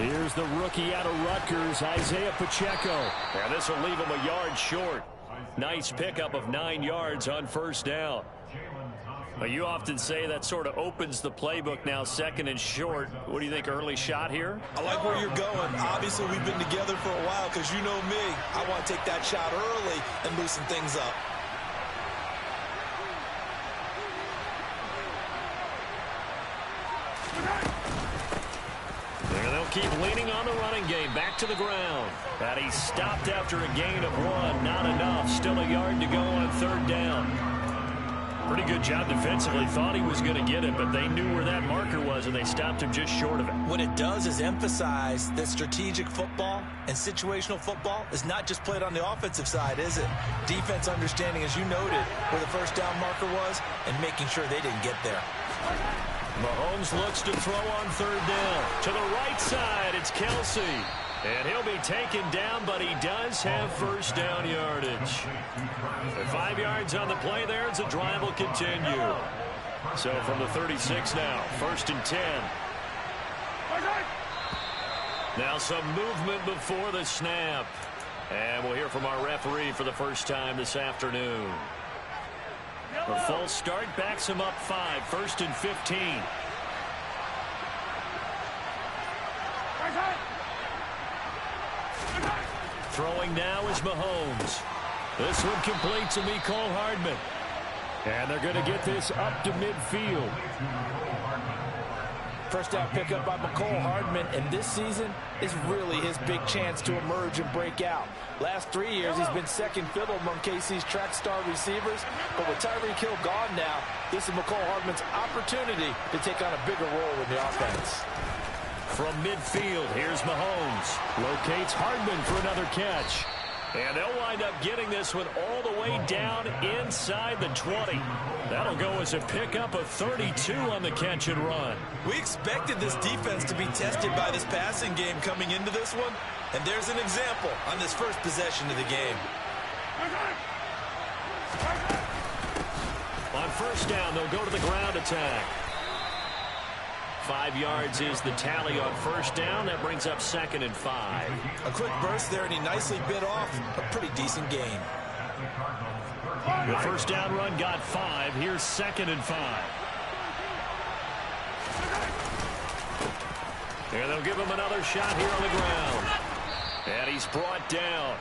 Here's the rookie out of Rutgers, Isaiah Pacheco. And this will leave him a yard short. Nice pickup of 9 yards on first down. Now, you often say that sort of opens the playbook now, second and short. What do you think, early shot here? I like where you're going. Obviously, we've been together for a while because you know me. I want to take that shot early and loosen things up. They'll keep leaning on the running game. Back to the ground. And he stopped after a gain of 1. Not enough. Still a yard to go on third down. Pretty good job defensively. Thought he was going to get it, but they knew where that marker was, and they stopped him just short of it. What it does is emphasize that strategic football and situational football is not just played on the offensive side, is it? Defense understanding, as you noted, where the first down marker was and making sure they didn't get there. Mahomes looks to throw on third down. To the right side, it's Kelsey. And he'll be taken down, but he does have first down yardage. With 5 yards on the play there, the drive will continue. So from the 36 now, first and 10. Now some movement before the snap. And we'll hear from our referee for the first time this afternoon. A false start backs him up 5, first and 15. Throwing now is Mahomes. This one complete to Mecole Hardman. And they're going to get this up to midfield. First down pickup by Mecole Hardman, and this season is really his big chance to emerge and break out. Last 3 years, he's been second fiddle among KC's track star receivers, but with Tyreek Hill gone now, this is Mecole Hardman's opportunity to take on a bigger role in the offense. From midfield, here's Mahomes. Locates Hardman for another catch. And they'll wind up getting this one all the way down inside the 20. That'll go as a pickup of 32 on the catch and run. We expected this defense to be tested by this passing game coming into this one. And there's an example on this first possession of the game. On first down, they'll go to the ground attack. 5 yards is the tally on first down. That brings up second and 5. A quick burst there, and he nicely bit off a pretty decent gain. The first down run got 5. Here's second and 5. And they'll give him another shot here on the ground. And he's brought down.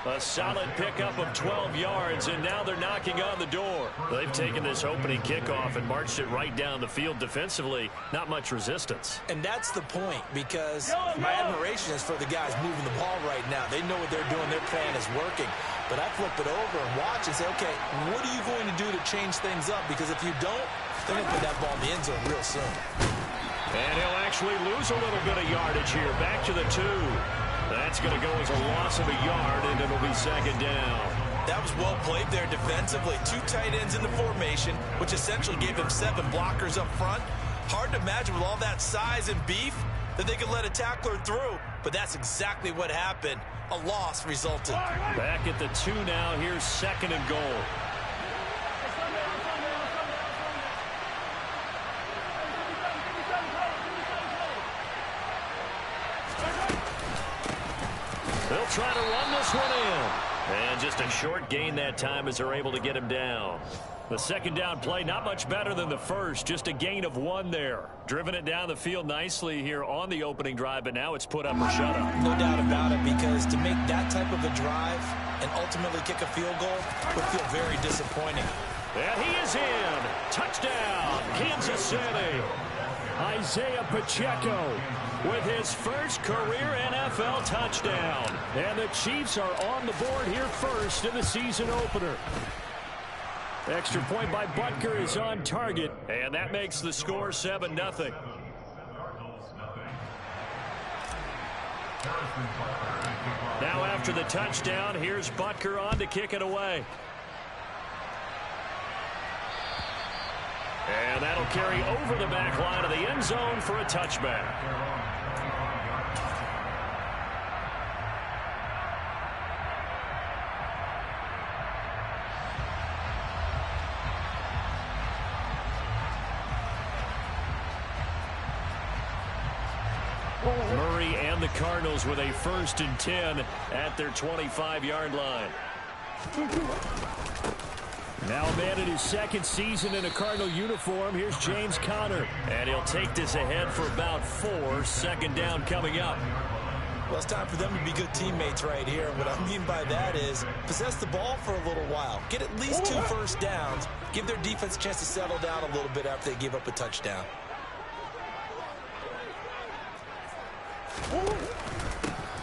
A solid pickup of 12 yards, and now they're knocking on the door. They've taken this opening kickoff and marched it right down the field defensively. Not much resistance. And that's the point, because my admiration is for the guys moving the ball right now. They know what they're doing. Their plan is working. But I flip it over and watch and say, okay, what are you going to do to change things up? Because if you don't, they're going to put that ball in the end zone real soon. And he'll actually lose a little bit of yardage here. Back to the 2. That's going to go as a loss of a yard, and it'll be second down. That was well played there defensively. 2 tight ends in the formation, which essentially gave him 7 blockers up front. Hard to imagine with all that size and beef that they could let a tackler through, but that's exactly what happened. A loss resulted. Back at the 2 now. Here's second and goal. They'll try to run this one in. And just a short gain that time as they're able to get him down. The second down play, not much better than the first. Just a gain of 1 there. Driven it down the field nicely here on the opening drive, but now it's put up or shut up. No doubt about it, because to make that type of a drive and ultimately kick a field goal would feel very disappointing. And he is in. Touchdown, Kansas City. Isaiah Pacheco with his first career NFL touchdown. And the Chiefs are on the board here first in the season opener. Extra point by Butker is on target, and that makes the score 7-0. Now after the touchdown, here's Butker on to kick it away. And that'll carry over the back line of the end zone for a touchback. Murray and the Cardinals with a 1st and 10 at their 25-yard line. Now a man in his 2nd season in a Cardinal uniform. Here's James Conner. And he'll take this ahead for about 4. 2nd down coming up. Well, it's time for them to be good teammates right here. What I mean by that is possess the ball for a little while. Get at least 2 first downs. Give their defense a chance to settle down a little bit after they give up a touchdown.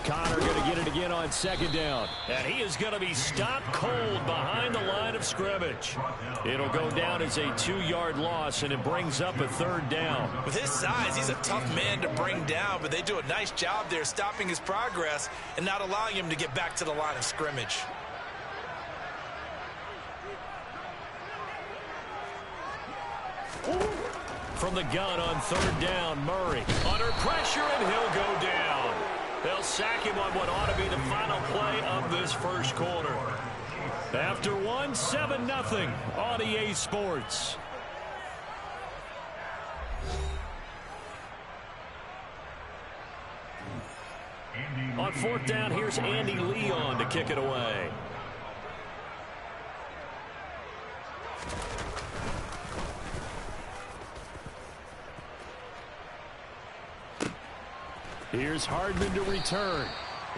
Conner going to get it again on 2nd down. And he is going to be stopped cold behind the line of scrimmage. It'll go down as a 2-yard loss, and it brings up a 3rd down. With his size, he's a tough man to bring down, but they do a nice job there stopping his progress and not allowing him to get back to the line of scrimmage. From the gun on 3rd down, Murray under pressure, and he'll go down. They'll sack him on what ought to be the final play of this 1st quarter. After 1, 7-0 on EA Sports. On 4th down, here's Andy Leon to kick it away. Here's Hardman to return.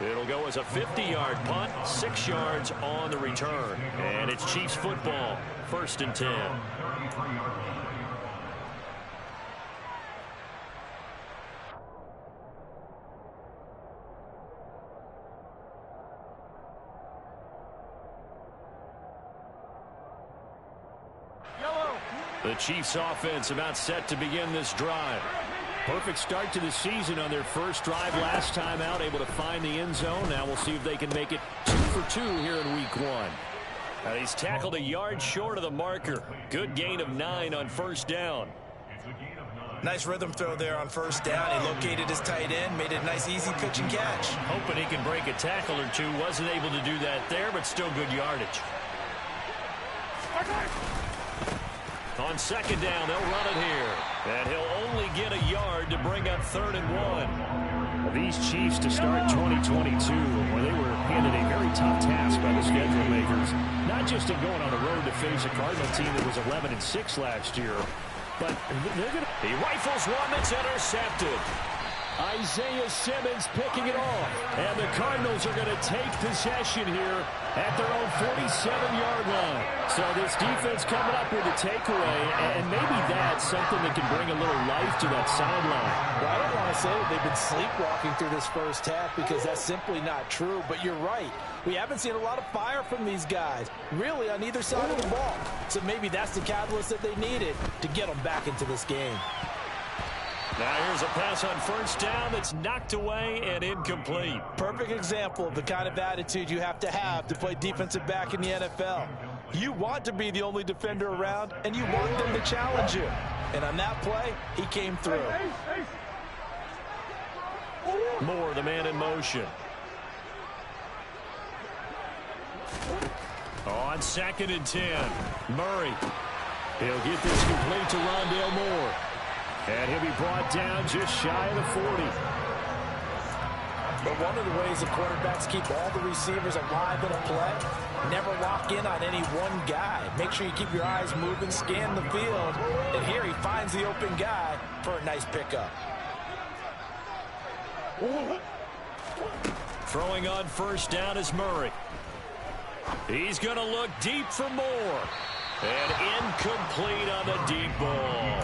It'll go as a 50-yard punt, 6 yards on the return. And it's Chiefs football, 1st and 10. The Chiefs offense about set to begin this drive. Perfect start to the season on their first drive last time out, able to find the end zone. Now we'll see if they can make it 2 for 2 here in week 1. And he's tackled a yard short of the marker. Good gain of 9 on 1st down. Nice rhythm throw there on 1st down. He located his tight end, made it a nice easy pitch and catch. Hoping he can break a tackle or 2. Wasn't able to do that there, but still good yardage. On 2nd down, they'll run it here. And he'll only get a yard to bring up 3rd and 1. These Chiefs to start 2022, where they were handed a very tough task by the schedule makers. Not just in going on the road to face a Cardinal team that was 11-6 last year, but they're going to... He rifles one that's intercepted. Isaiah Simmons picking it off. And the Cardinals are going to take possession here at their own 47-yard line. So this defense coming up with a takeaway, and maybe that's something that can bring a little life to that sideline. Well, I don't want to say that they've been sleepwalking through this first half, because that's simply not true. But you're right. We haven't seen a lot of fire from these guys, really, on either side of the ball. So maybe that's the catalyst that they needed to get them back into this game. Now here's a pass on 1st down that's knocked away and incomplete. Perfect example of the kind of attitude you have to play defensive back in the NFL. You want to be the only defender around, and you want them to challenge you. And on that play, he came through. Moore, the man in motion. On 2nd and 10, Murray. He'll get this complete to Rondale Moore. And he'll be brought down just shy of the 40. But one of the ways the quarterbacks keep all the receivers alive in a play, never lock in on any one guy. Make sure you keep your eyes moving, scan the field. And here he finds the open guy for a nice pickup. Throwing on 1st down is Murray. He's going to look deep for Moore. And incomplete on the deep ball.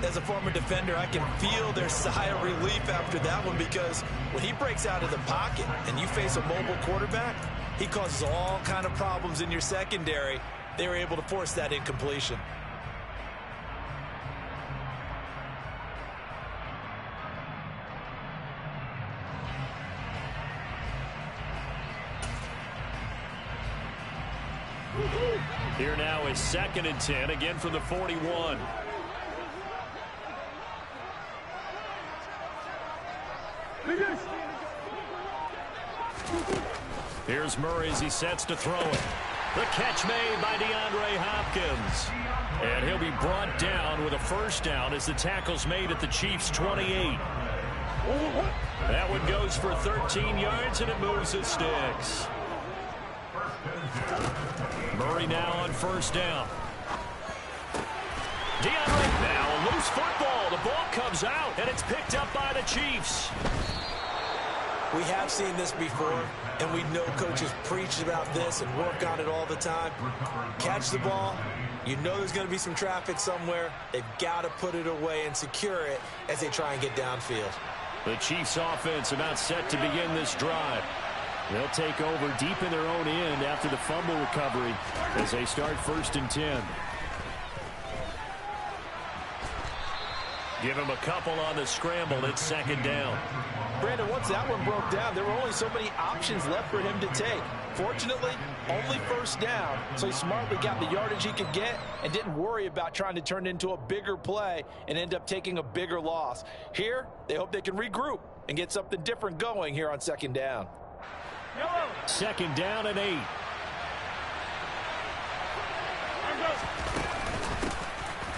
As a former defender, I can feel their sigh of relief after that one, because when he breaks out of the pocket and you face a mobile quarterback, he causes all kind of problems in your secondary. They were able to force that incompletion. Here now is 2nd and 10, again from the 41. Here's Murray as he sets to throw it. The catch made by DeAndre Hopkins. And he'll be brought down with a 1st down as the tackle's made at the Chiefs' 28. That one goes for 13 yards, and it moves the sticks. Murray now on first down. DeAndre now, loose football. The ball comes out, and it's picked up by the Chiefs. We have seen this before, and we know coaches preach about this and work on it all the time. Catch the ball. You know there's going to be some traffic somewhere. They've got to put it away and secure it as they try and get downfield. The Chiefs offense about set to begin this drive. They'll take over deep in their own end after the fumble recovery as they start 1st and 10. Give him a couple on the scramble. It's 2nd down. Brandon, once that one broke down, there were only so many options left for him to take. Fortunately, only 1st down, so he smartly got the yardage he could get and didn't worry about trying to turn it into a bigger play and end up taking a bigger loss. Here, they hope they can regroup and get something different going here on 2nd down. 2nd down and 8.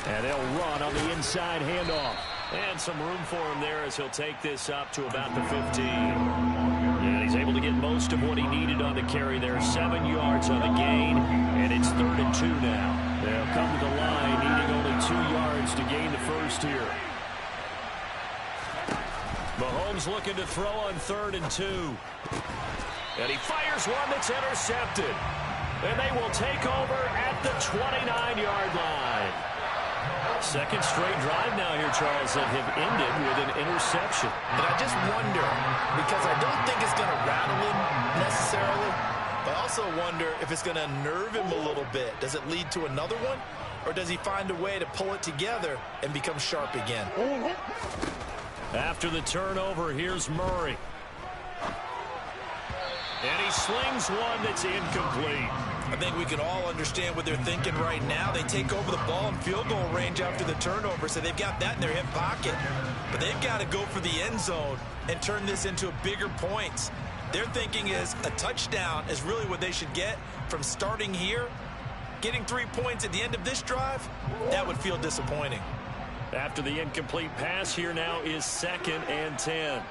And they'll run on the inside handoff. And some room for him there as he'll take this up to about the 15. And he's able to get most of what he needed on the carry there. 7 yards on the gain, and it's 3rd and 2 now. They'll come to the line needing only 2 yards to gain the first here. Mahomes looking to throw on 3rd and 2. And he fires one that's intercepted. And they will take over at the 29-yard line. Second straight drive now here, Charles, that have ended with an interception. And I just wonder, because I don't think it's going to rattle him necessarily, but I also wonder if it's going to nerve him a little bit. Does it lead to another one? Or does he find a way to pull it together and become sharp again? After the turnover, here's Murray. And he slings one that's incomplete. I think we can all understand what they're thinking right now. They take over the ball in field goal range after the turnover, so they've got that in their hip pocket. But they've got to go for the end zone and turn this into bigger points. Their thinking is a touchdown is really what they should get from starting here. Getting 3 points at the end of this drive, that would feel disappointing. After the incomplete pass, here now is 2nd and 10.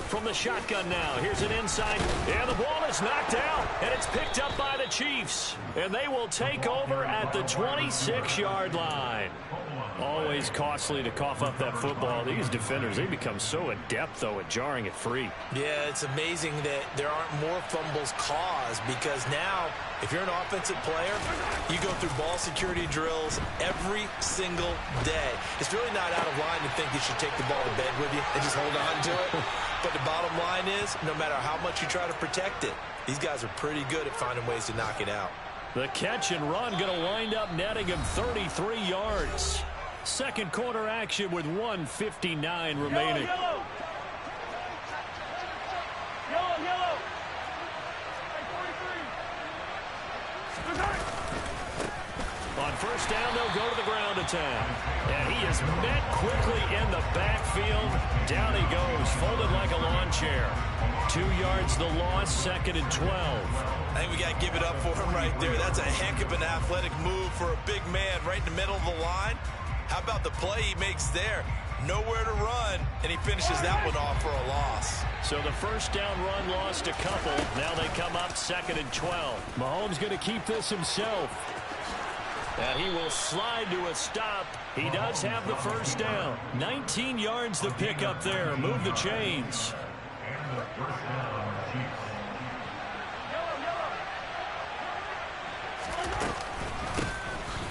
From the shotgun now, here's an inside, and the ball is knocked out, and it's picked up by the Chiefs. And they will take over at the 26-yard line. Always costly to cough up that football. These defenders, they become so adept, though, at jarring it free. Yeah, it's amazing that there aren't more fumbles caused, because now, if you're an offensive player, you go through ball security drills every single day. It's really not out of line to think you should take the ball to bed with you and just hold on to it. But the bottom line is, no matter how much you try to protect it, these guys are pretty good at finding ways to knock it out. The catch and run going to wind up netting him 33 yards. Second quarter action with 1:59 remaining. Yellow. On first down, they'll go to the ground attack. And he is met quickly in the backfield. Down he goes, folded like a lawn chair. 2 yards the loss, 2nd and 12. I think we got to give it up for him right there. That's a heck of an athletic move for a big man right in the middle of the line. How about the play he makes there? Nowhere to run, and he finishes that one off for a loss. So the first down run lost a couple. Now they come up 2nd and 12. Mahomes going to keep this himself. And he will slide to a stop. He does have the first down. 19 yards the pick up there. Move the chains.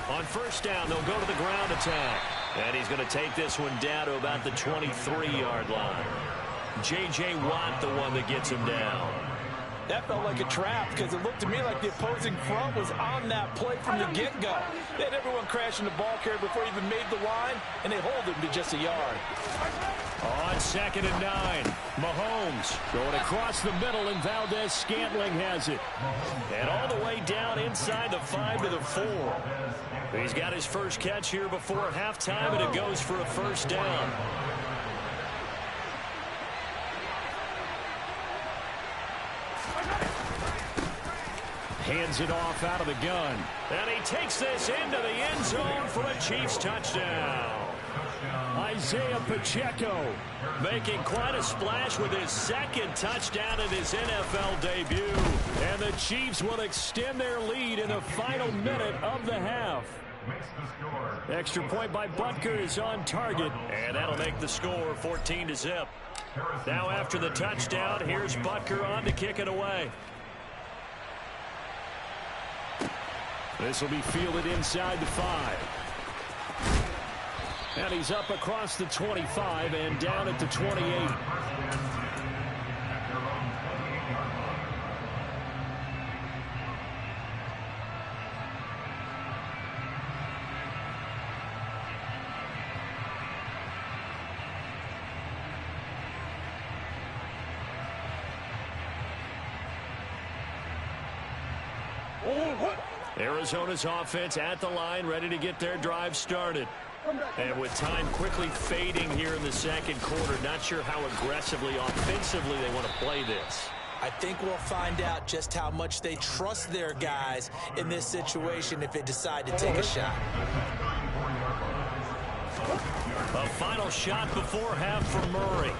On first down, they'll go to the ground attack. And he's going to take this one down to about the 23-yard line. J.J. Watt, the one that gets him down. That felt like a trap because it looked to me like the opposing front was on that play from the get-go. They had everyone crashing the ball carrier before he even made the line, and they hold him to just a yard. On 2nd and 9, Mahomes going across the middle, and Valdez-Scantling has it. And all the way down inside the 5 to the 4. He's got his first catch here before halftime, and it goes for a first down. Hands it off out of the gun. And he takes this into the end zone for a Chiefs touchdown. Isaiah Pacheco making quite a splash with his second touchdown in his NFL debut. And the Chiefs will extend their lead in the final minute of the half. Extra point by Butker is on target, and that'll make the score 14-0. Now after the touchdown, here's Butker on to kick it away. This will be fielded inside the 5. And he's up across the 25 and down at the 28. Arizona's offense at the line, ready to get their drive started. And with time quickly fading here in the second quarter, not sure how aggressively, offensively they want to play this. I think we'll find out just how much they trust their guys in this situation if they decide to take a shot. A final shot before half for Murray.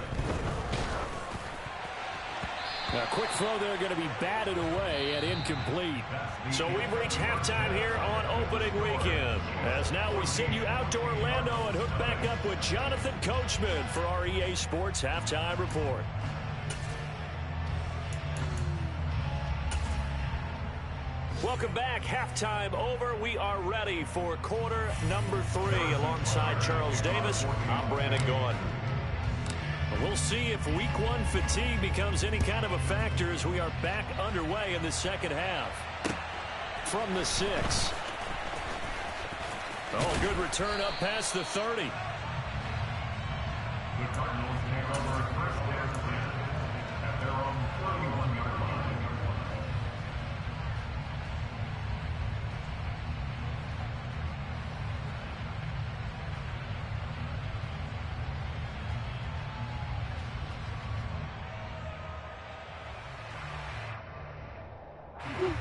A quick throw there going to be batted away and incomplete. So we've reached halftime here on opening weekend. As now we send you out to Orlando and hook back up with Jonathan Coachman for our EA Sports Halftime Report. Welcome back. Halftime over. We are ready for quarter number 3 alongside Charles Davis. I'm Brandon Gaughan. We'll see if week 1 fatigue becomes any kind of a factor as we are back underway in the second half. From the 6. Oh, good return up past the 30. The Cardinals take over first and 10 at their own 31-yard line.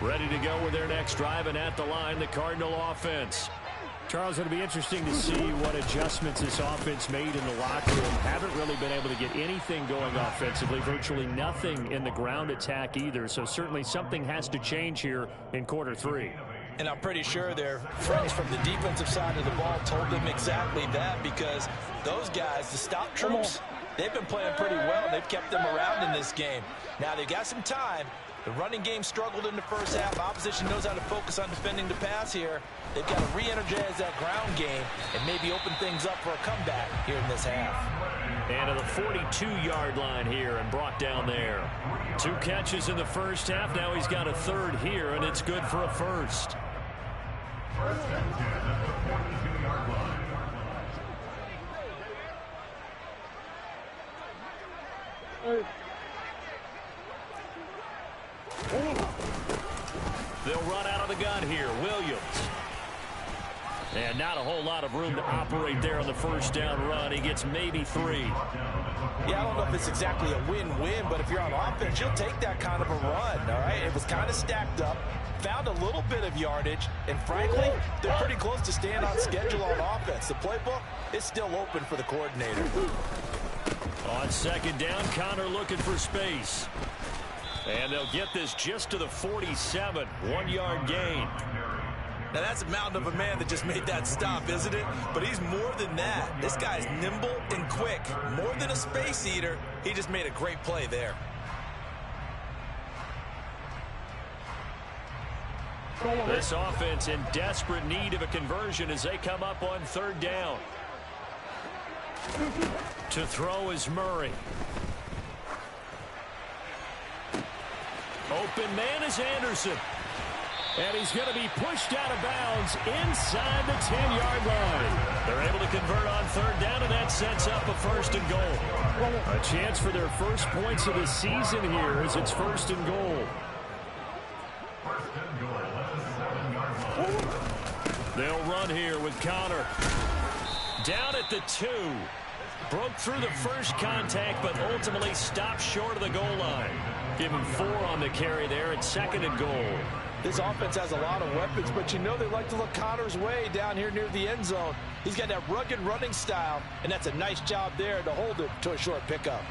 Ready to go with their next drive, and at the line, the Cardinal offense. Charles, it'll be interesting to see what adjustments this offense made in the locker room. Haven't really been able to get anything going offensively, virtually nothing in the ground attack either. So certainly something has to change here in quarter 3. And I'm pretty sure their friends from the defensive side of the ball told them exactly that, because those guys, the stop troops, they've been playing pretty well. They've kept them around in this game. Now they've got some time. The running game struggled in the first half. Opposition knows how to focus on defending the pass here. They've got to re-energize that ground game and maybe open things up for a comeback here in this half. And to the 42-yard line here and brought down there. 2 catches in the first half. Now he's got a third here, and it's good for a first. First and 10 at the 42-yard line. They'll run out of the gun here. Williams. And not a whole lot of room to operate there on the first down run. He gets maybe 3. Yeah, I don't know if it's exactly a win-win, but if you're on offense, you'll take that kind of a run, all right? It was kind of stacked up, found a little bit of yardage, and frankly, they're pretty close to staying on schedule on offense. The playbook is still open for the coordinator. On second down, Connor looking for space. And they'll get this just to the 47. 1-yard gain. Now that's a mountain of a man that just made that stop, isn't it? But he's more than that. This guy's nimble and quick. More than a space eater. He just made a great play there. This offense in desperate need of a conversion as they come up on third down. To throw is Murray. Open man is Anderson. And he's going to be pushed out of bounds inside the 10-yard line. They're able to convert on third down, and that sets up a first and goal. A chance for their first points of the season here as it's first and goal. First and goal at the 7-yard line. They'll run here with Connor. Down at the 2. Broke through the first contact, but ultimately stopped short of the goal line. Give him 4 on the carry there at 2nd and goal. This offense has a lot of weapons, but you know they like to look Connor's way down here near the end zone. He's got that rugged running style, and that's a nice job there to hold it to a short pickup.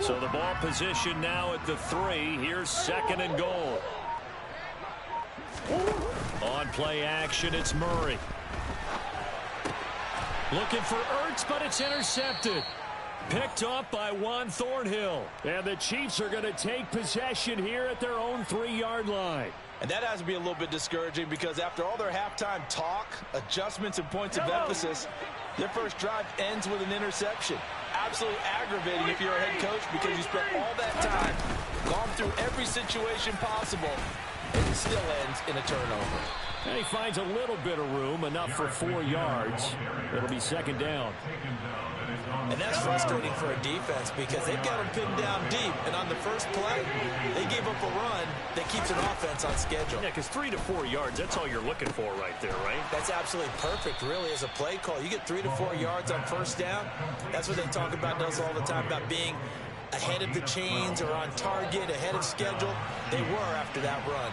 So the ball position now at the 3. Here's 2nd and goal. On play action, it's Murray. Looking for Ertz, but it's intercepted. Picked up by Juan Thornhill. And the Chiefs are going to take possession here at their own 3-yard line. And that has to be a little bit discouraging because after all their halftime talk, adjustments, and points of emphasis, their first drive ends with an interception. Absolutely aggravating if you're a head coach because you spent all that time, gone through every situation possible, and it still ends in a turnover. And he finds a little bit of room, enough for 4 yards. It'll be 2nd down. And that's frustrating for a defense because they've got them pinned down deep. And on the first play, they gave up a run that keeps an offense on schedule. Yeah, because 3 to 4 yards, that's all you're looking for right there, right? That's absolutely perfect, really, as a play call. You get 3 to 4 yards on first down. That's what they talk about us all the time, about being ahead of the chains or on target, ahead of schedule. They were after that run.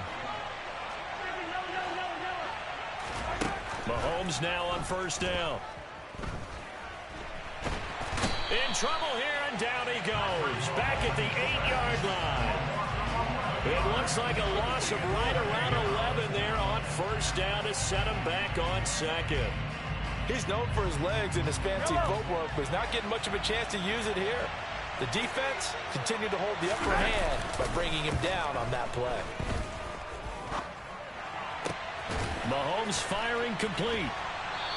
Mahomes now on first down. In trouble here, and down he goes. Back at the 8-yard line. It looks like a loss of right around 11 there on first down to set him back on 2nd. He's known for his legs and his fancy footwork, but he's not getting much of a chance to use it here. The defense continued to hold the upper hand by bringing him down on that play. Mahomes firing complete.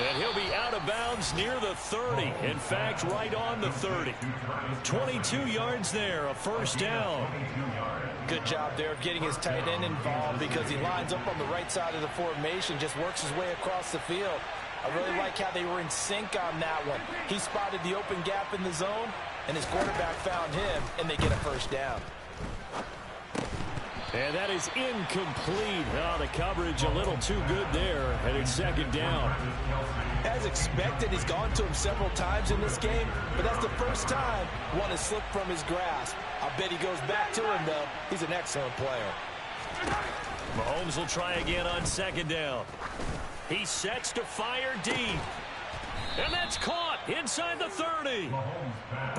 And he'll be out of bounds near the 30. In fact, right on the 30. 22 yards there, a first down. Good job there of getting his tight end involved because he lines up on the right side of the formation, just works his way across the field. I really like how they were in sync on that one. He spotted the open gap in the zone, and his quarterback found him, and they get a first down. And that is incomplete. Oh, the coverage a little too good there, and it's 2nd down. As expected, he's gone to him several times in this game, but that's the first time one has slipped from his grasp. I bet he goes back to him, though. He's an excellent player. Mahomes will try again on 2nd down. He sets to fire deep. And that's caught inside the 30.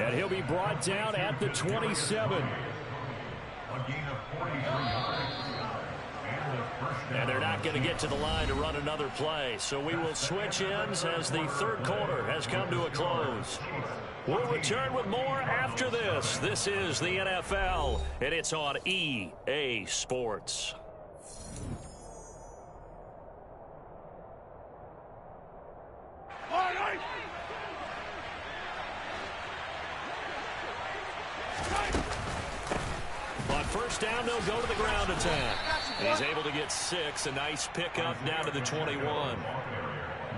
And he'll be brought down at the 27. And they're not going to get to the line to run another play. So we will switch ends as the 3rd quarter has come to a close. We'll return with more after this. This is the NFL, and it's on EA Sports. On first down, they'll go to the ground attack. And he's able to get 6. A nice pickup down to the 21.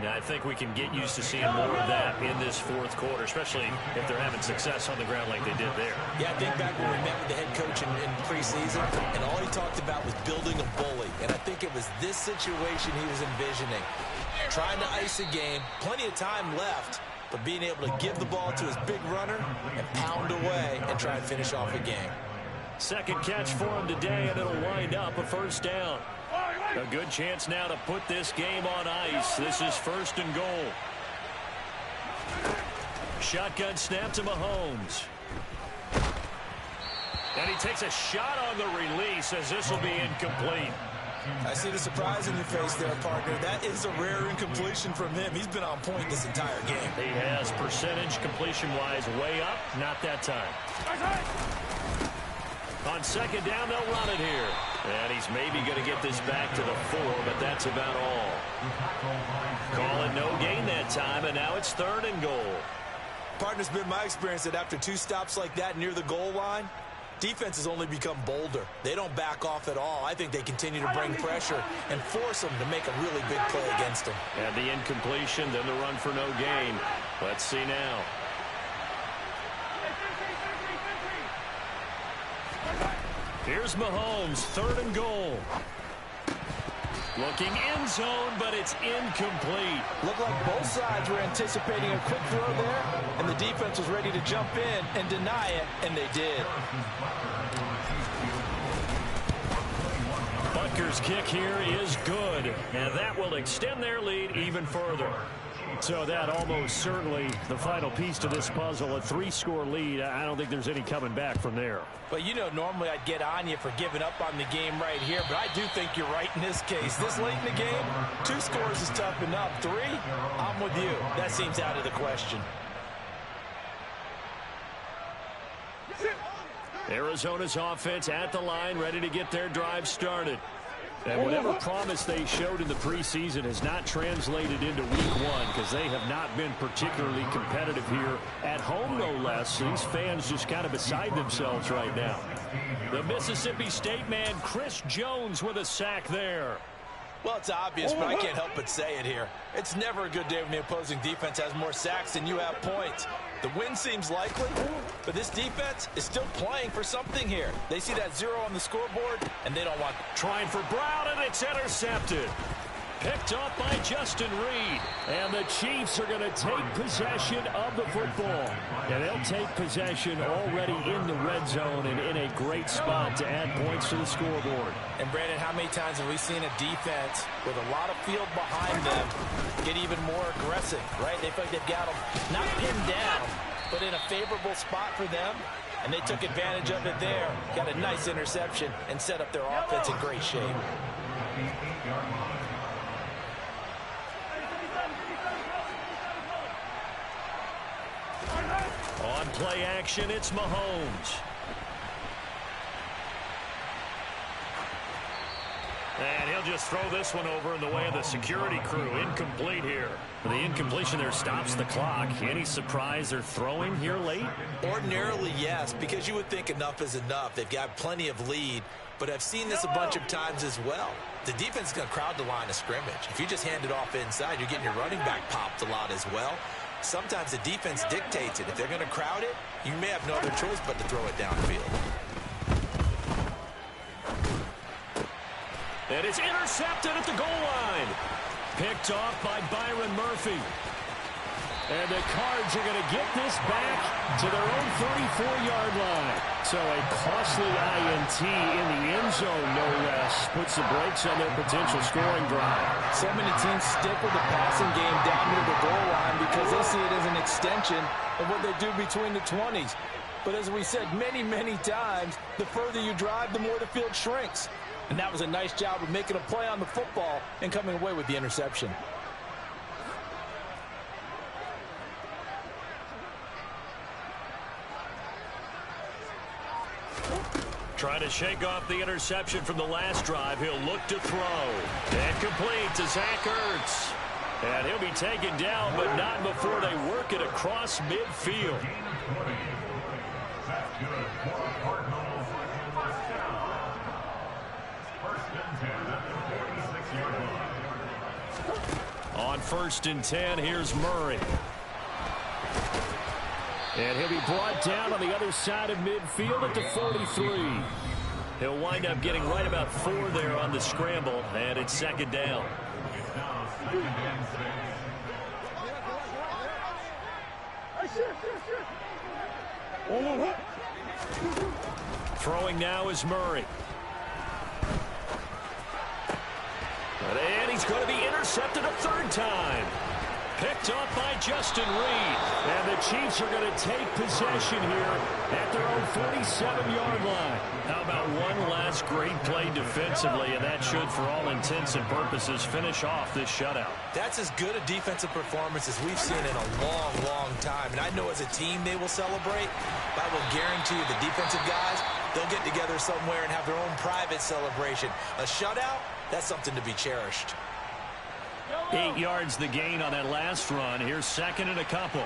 Now, I think we can get used to seeing more of that in this 4th quarter, especially if they're having success on the ground like they did there. Yeah, I think back when we met with the head coach in preseason, and all he talked about was building a bully. And I think it was this situation he was envisioning. Trying to ice a game, plenty of time left, but being able to give the ball to his big runner and pound away and try and finish off a game. 2nd catch for him today, and it'll wind up a first down. A good chance now to put this game on ice. This is 1st and goal. Shotgun snap to Mahomes. And he takes a shot on the release as this will be incomplete. I see the surprise in your face there, partner. That is a rare incompletion from him. He's been on point this entire game. He has percentage completion-wise way up. Not that time. On 2nd down, they'll run it here. And he's maybe going to get this back to the 4, but that's about all. Call it no gain that time, and now it's 3rd and goal. Partner's been my experience that after 2 stops like that near the goal line, defense has only become bolder. They don't back off at all. I think they continue to bring pressure and force them to make a really big play against them. And the incompletion, then the run for no gain. Let's see now. Here's Mahomes, 3rd and goal. Looking end zone, but it's incomplete. Looked like both sides were anticipating a quick throw there, and the defense was ready to jump in and deny it, and they did. Butker's kick here is good, and that will extend their lead even further. So that almost certainly the final piece to this puzzle, a 3-score lead. I don't think there's any coming back from there. But, you know, normally I'd get on you for giving up on the game right here, but I do think you're right in this case. This late in the game, 2 scores is tough enough. 3, I'm with you. That seems out of the question. Arizona's offense at the line, ready to get their drive started. And whatever promise they showed in the preseason has not translated into week 1 because they have not been particularly competitive here at home, no less. These fans just kind of beside themselves right now. The Mississippi State man, Chris Jones, with a sack there. Well, it's obvious, but I can't help but say it here. It's never a good day when the opposing defense has more sacks than you have points. The win seems likely, but this defense is still playing for something here. They see that 0 on the scoreboard, and they don't want it. Trying for Brown, and it's intercepted. Picked off by Justin Reed. And the Chiefs are going to take possession of the football. And they'll take possession already in the red zone and in a great spot to add points to the scoreboard. And, Brandon, how many times have we seen a defense with a lot of field behind them get even more aggressive, right? They feel like they've got them not pinned down, but in a favorable spot for them. And they took advantage of it there. Got a nice interception and set up their offense in great shape. On play action, it's Mahomes. And he'll just throw this one over in the way of the security crew. Incomplete here. The incompletion there stops the clock. Any surprise they're throwing here late? Ordinarily, yes, because you would think enough is enough. They've got plenty of lead, but I've seen this a bunch of times as well. The defense is going to crowd the line of scrimmage. If you just hand it off inside, you're getting your running back popped a lot as well. Sometimes the defense dictates it. If they're going to crowd it, you may have no other choice but to throw it downfield. And it's intercepted at the goal line. Picked off by Byron Murphy. And the Cards are going to get this back to their own 34-yard line. So a costly INT in the end zone, no less, puts the brakes on their potential scoring drive. So many teams stick with the passing game down near the goal line because they see it as an extension of what they do between the 20s. But as we said many, many times, the further you drive, the more the field shrinks. And that was a nice job of making a play on the football and coming away with the interception. Trying to shake off the interception from the last drive. He'll look to throw. And complete to Zach Ertz. And he'll be taken down, but not before they work it across midfield. On 1st and 10, here's Murray. And he'll be brought down on the other side of midfield at the 43. He'll wind up getting right about 4 there on the scramble, and it's 2nd down. Throwing now is Murray. And he's going to be intercepted a 3rd time. Picked off by Justin Reed. And the Chiefs are going to take possession here at their own 47-yard line. How about one last great play defensively, and that should, for all intents and purposes, finish off this shutout. That's as good a defensive performance as we've seen in a long, long time. And I know as a team they will celebrate, but I will guarantee you the defensive guys, they'll get together somewhere and have their own private celebration. A shutout, that's something to be cherished. 8 yards the gain on that last run. Here's 2nd and a couple.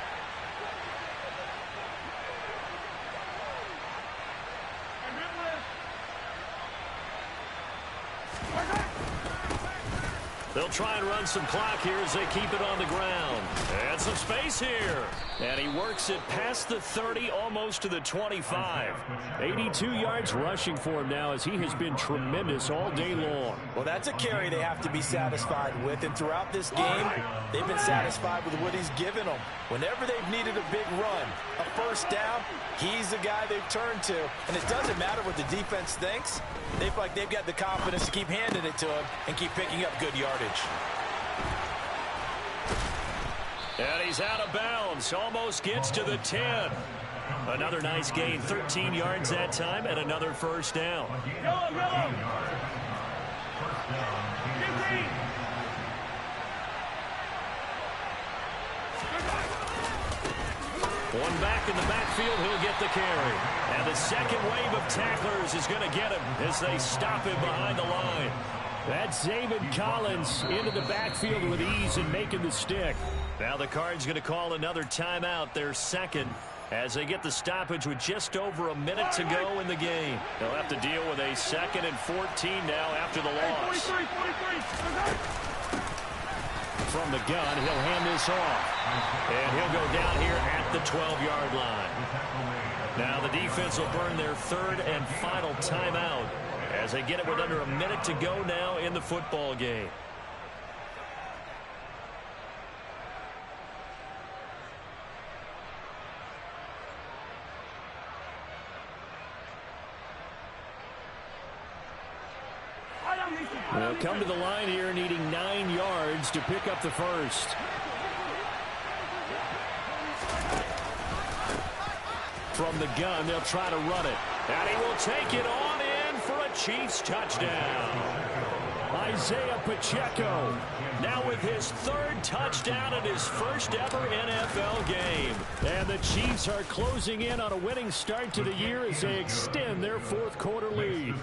They'll try and run some clock here as they keep it on the ground. And some space here. And he works it past the 30, almost to the 25. 82 yards rushing for him now as he has been tremendous all day long. Well, that's a carry they have to be satisfied with. And throughout this game, they've been satisfied with what he's given them. Whenever they've needed a big run, a first down, he's the guy they've turned to. And it doesn't matter what the defense thinks. They feel like they've got the confidence to keep handing it to him and keep picking up good yardage. And he's out of bounds. Almost gets to the 10. Another nice gain. 13 yards that time and another first down. One back in the backfield, he'll get the carry. And the second wave of tacklers is going to get him as they stop him behind the line. That's Zaven Collins into the backfield with ease and making the stick. Now the Cards going to call another timeout, their second, as they get the stoppage with just over a minute to go in the game. They'll have to deal with a 2nd and 14 now after the loss. From the gun, he'll hand this off. And he'll go down here at the 12-yard line. Now the defense will burn their 3rd and final timeout as they get it with under a minute to go now in the football game. They'll come to the line here needing 9 yards to pick up the first. From the gun, they'll try to run it. And he will take it on in for a Chiefs touchdown. Isaiah Pacheco now with his 3rd touchdown in his first ever NFL game. And the Chiefs are closing in on a winning start to the year as they extend their 4th quarter lead.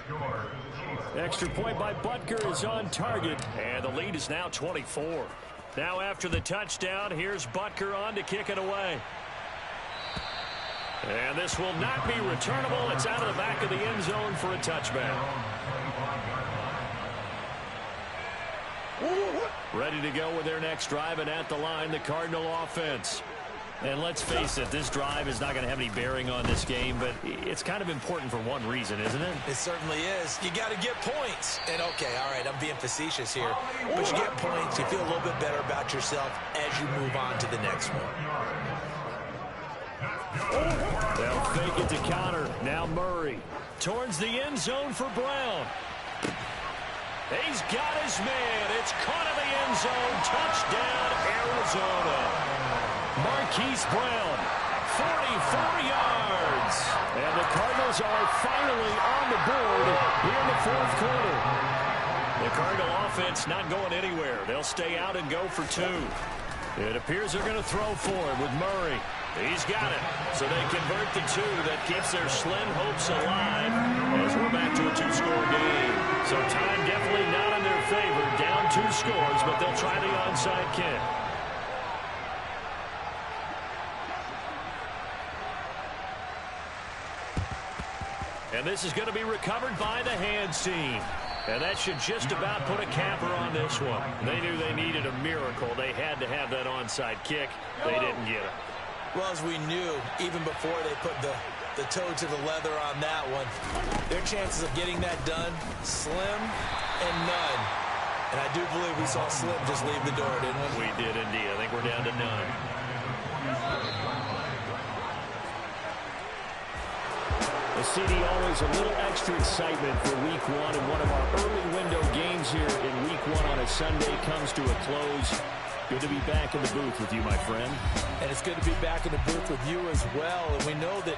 Extra point by Butker is on target, and the lead is now 24. Now after the touchdown, here's Butker on to kick it away. And this will not be returnable. It's out of the back of the end zone for a touchback. Ready to go with their next drive, and at the line, the Cardinal offense. And let's face it, this drive is not going to have any bearing on this game, but it's kind of important for one reason, isn't it? It certainly is. You got to get points. And, okay, all right, I'm being facetious here. But you get points, you feel a little bit better about yourself as you move on to the next one. They'll fake it to counter. Now Murray towards the end zone for Brown. He's got his man. It's caught in the end zone. Touchdown, Arizona. Marquise Brown, 44 yards. And the Cardinals are finally on the board here in the 4th quarter. The Cardinal offense not going anywhere. They'll stay out and go for 2. It appears they're going to throw for it with Murray. He's got it. So they convert the 2. That keeps their slim hopes alive as we're back to a 2-score game. So time definitely not in their favor. Down 2 scores, but they'll try the onside kick. And this is going to be recovered by the hands team. And that should just about put a capper on this one. They knew they needed a miracle. They had to have that onside kick. They didn't get it. Well, as we knew, even before they put the toe to the leather on that one, their chances of getting that done, slim and none. And I do believe we saw Slim just leave the door, didn't we? We did indeed. I think we're down to none. CD, always a little extra excitement for week 1, and one of our early window games here in week 1 on a Sunday comes to a close. Good to be back in the booth with you, my friend. And it's good to be back in the booth with you as well. And we know that